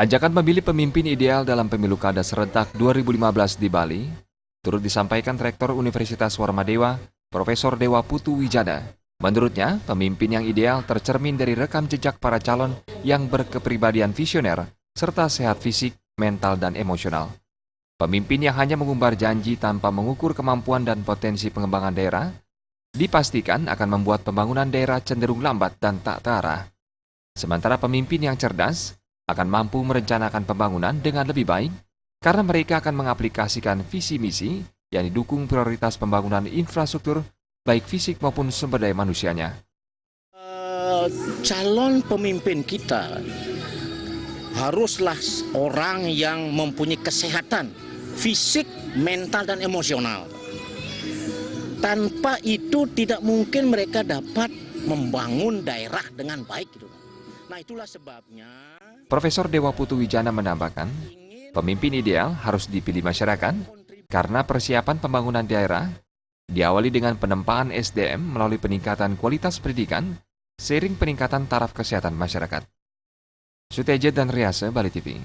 Ajakan memilih pemimpin ideal dalam pemilu kada serentak 2015 di Bali turut disampaikan Rektor Universitas Warmadewa, Profesor Dewa Putu Wijana. Menurutnya, pemimpin yang ideal tercermin dari rekam jejak para calon yang berkepribadian visioner serta sehat fisik, mental, dan emosional. Pemimpin yang hanya mengumbar janji tanpa mengukur kemampuan dan potensi pengembangan daerah dipastikan akan membuat pembangunan daerah cenderung lambat dan tak terarah. Sementara pemimpin yang cerdas akan mampu merencanakan pembangunan dengan lebih baik karena mereka akan mengaplikasikan visi misi yang didukung prioritas pembangunan infrastruktur baik fisik maupun sumber daya manusianya. Calon pemimpin kita haruslah orang yang mempunyai kesehatan fisik, mental, dan emosional. Tanpa itu tidak mungkin mereka dapat membangun daerah dengan baik. Nah, itulah sebabnya Profesor Dewa Putu Wijana menambahkan, pemimpin ideal harus dipilih masyarakat karena persiapan pembangunan daerah diawali dengan penempaan SDM melalui peningkatan kualitas pendidikan seiring peningkatan taraf kesehatan masyarakat. Suteja dan Riase, Bali TV.